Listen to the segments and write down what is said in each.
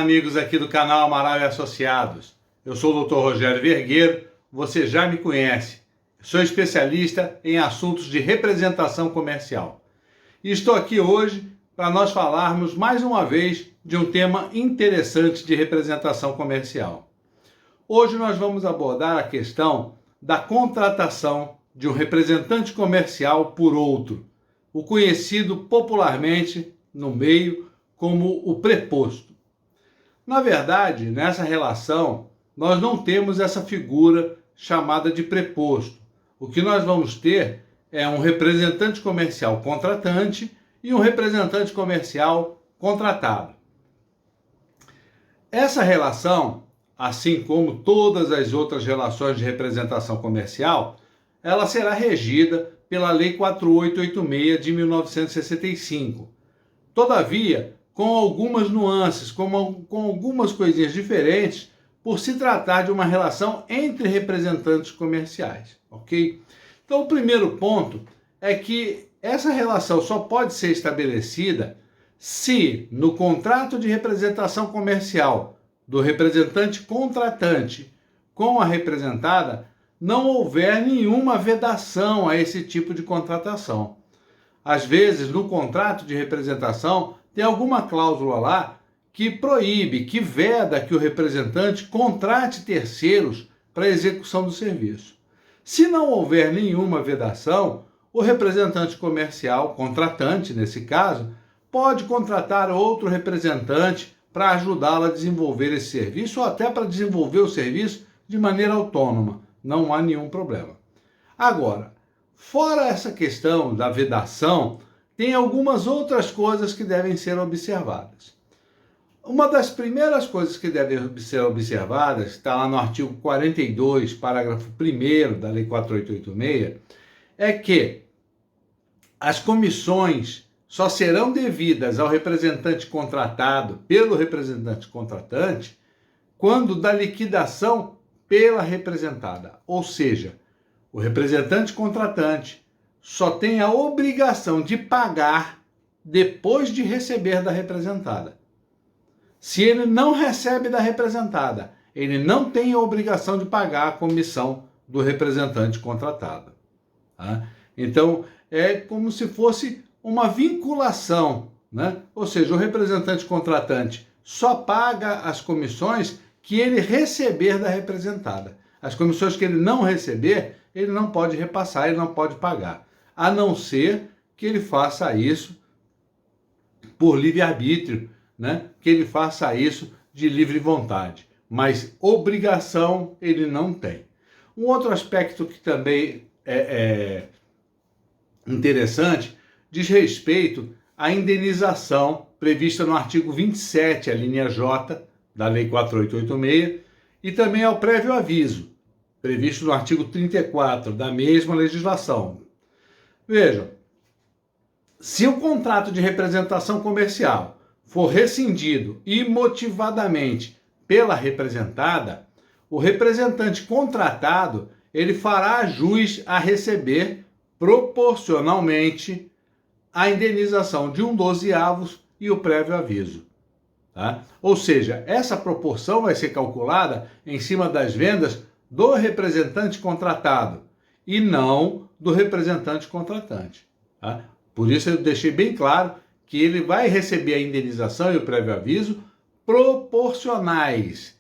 amigos aqui do canal Amaral e Associados. Eu sou o Dr. Rogério Vergueiro, você já me conhece. Sou especialista em assuntos de representação comercial. E estou aqui hoje para nós falarmos mais uma vez de um tema interessante de representação comercial. Hoje nós vamos abordar a questão da contratação de um representante comercial por outro, o conhecido popularmente no meio como o preposto. Na verdade, nessa relação, nós não temos essa figura chamada de preposto. O que nós vamos ter é um representante comercial contratante e um representante comercial contratado. Essa relação, assim como todas as outras relações de representação comercial, ela será regida pela Lei 4886 de 1965. Todavia, com algumas nuances, com algumas coisinhas diferentes, por se tratar de uma relação entre representantes comerciais, ok? Então, o primeiro ponto é que essa relação só pode ser estabelecida se, no contrato de representação comercial do representante contratante com a representada, não houver nenhuma vedação a esse tipo de contratação. Às vezes, no contrato de representação, tem alguma cláusula lá que proíbe, que veda que o representante contrate terceiros para a execução do serviço. Se não houver nenhuma vedação, o representante comercial, contratante nesse caso, pode contratar outro representante para ajudá-lo a desenvolver esse serviço ou até para desenvolver o serviço de maneira autônoma. Não há nenhum problema. Agora, fora essa questão da vedação, tem algumas outras coisas que devem ser observadas. Uma das primeiras coisas que devem ser observadas, está lá no artigo 42, parágrafo 1º da Lei 4886, é que as comissões só serão devidas ao representante contratado pelo representante contratante quando da liquidação pela representada. Ou seja, o representante contratante só tem a obrigação de pagar depois de receber da representada. Se ele não recebe da representada, ele não tem a obrigação de pagar a comissão do representante contratado. Tá? Então, é como se fosse uma vinculação, né? Ou seja, o representante contratante só paga as comissões que ele receber da representada. As comissões que ele não receber, ele não pode repassar, ele não pode pagar. A não ser que ele faça isso por livre-arbítrio, né? Que ele faça isso de livre vontade. Mas obrigação ele não tem. Um outro aspecto que também é interessante diz respeito à indenização prevista no artigo 27, a linha J, da Lei 4886, e também ao prévio aviso, previsto no artigo 34 da mesma legislação. Vejam, se o contrato de representação comercial for rescindido imotivadamente pela representada, o representante contratado ele fará jus a receber proporcionalmente a indenização de 1/12 e o prévio aviso. Tá? Ou seja, essa proporção vai ser calculada em cima das vendas do representante contratado e não do representante contratante. Tá? Por isso eu deixei bem claro que ele vai receber a indenização e o prévio aviso proporcionais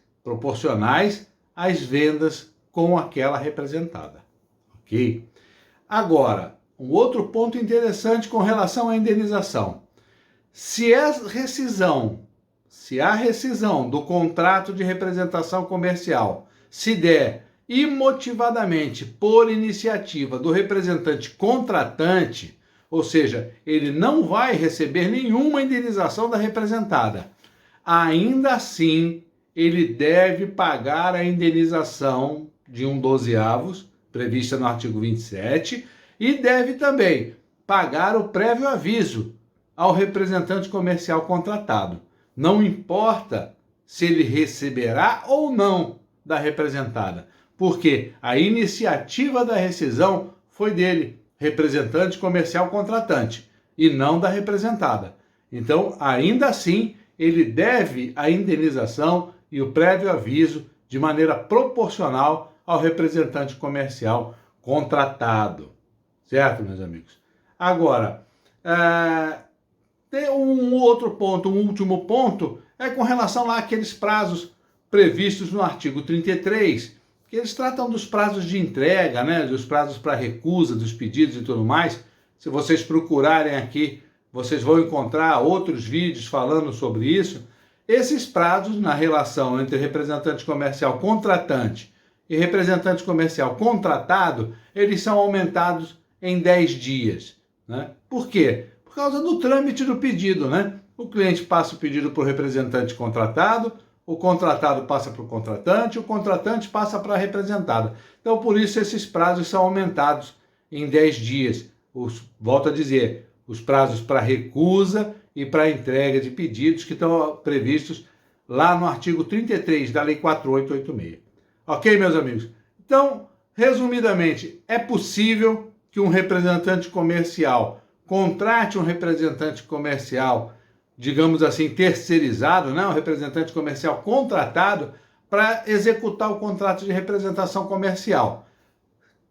às vendas com aquela representada. Ok? Agora, um outro ponto interessante com relação à indenização. Se a rescisão do contrato de representação comercial se der imotivadamente por iniciativa do representante contratante, ou seja, ele não vai receber nenhuma indenização da representada, ainda assim ele deve pagar a indenização de 1/12, prevista no artigo 27, e deve também pagar o prévio aviso ao representante comercial contratado. Não importa se ele receberá ou não da representada, porque a iniciativa da rescisão foi dele, representante comercial contratante, e não da representada. Então, ainda assim, ele deve a indenização e o prévio aviso de maneira proporcional ao representante comercial contratado. Certo, meus amigos? Agora, tem um outro ponto, um último ponto, é com relação lá àqueles prazos previstos no artigo 33, que eles tratam dos prazos de entrega, né, dos prazos para recusa dos pedidos e tudo mais. Se vocês procurarem aqui, vocês vão encontrar outros vídeos falando sobre isso. Esses prazos na relação entre representante comercial contratante e representante comercial contratado, eles são aumentados em 10 dias. Né? Por quê? Por causa do trâmite do pedido, né? O cliente passa o pedido para o representante contratado, o contratado passa para o contratante passa para a representada. Então, por isso, esses prazos são aumentados em 10 dias. Volto a dizer, os prazos para recusa e para entrega de pedidos que estão previstos lá no artigo 33 da Lei 4886. Ok, meus amigos? Então, resumidamente, é possível que um representante comercial contrate um representante comercial, digamos assim, terceirizado, né? Um representante comercial contratado para executar o contrato de representação comercial,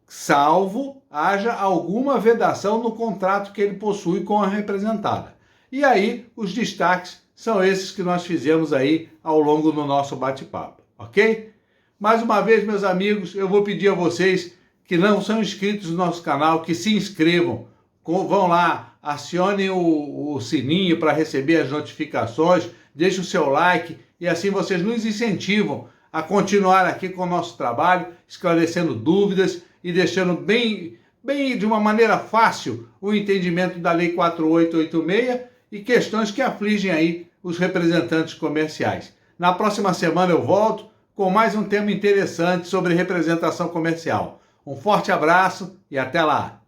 salvo haja alguma vedação no contrato que ele possui com a representada. E aí, os destaques são esses que nós fizemos aí ao longo do nosso bate-papo, ok? Mais uma vez, meus amigos, eu vou pedir a vocês que não são inscritos no nosso canal, que se inscrevam, vão lá, acionem o sininho para receber as notificações, deixem o seu like e assim vocês nos incentivam a continuar aqui com o nosso trabalho, esclarecendo dúvidas e deixando bem de uma maneira fácil o entendimento da Lei 4886 e questões que afligem aí os representantes comerciais. Na próxima semana eu volto com mais um tema interessante sobre representação comercial. Um forte abraço e até lá!